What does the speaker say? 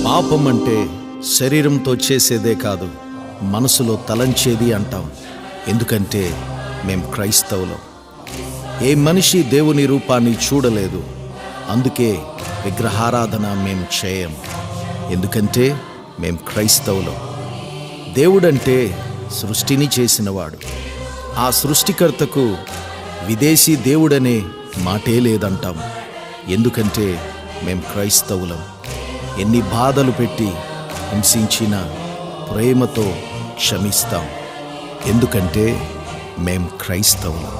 పాపం అంటే శరీరంతో చేసేదే కాదు, మనసులో తలంచేది అంటాం. ఎందుకంటే మేం క్రైస్తవులం. ఏ మనిషి దేవుని రూపాన్ని చూడలేదు, అందుకే విగ్రహారాధన మేం చేయం. ఎందుకంటే మేం క్రైస్తవులం. దేవుడంటే సృష్టిని చేసినవాడు. ఆ సృష్టికర్తకు విదేశీ దేవుడనే మాటే లేదంటాం. ఎందుకంటే మేం క్రైస్తవులం. ఎన్ని బాధలు పెట్టి హింసించినా ప్రేమతో క్షమిస్తాం. ఎందుకంటే మేం క్రైస్తవులం.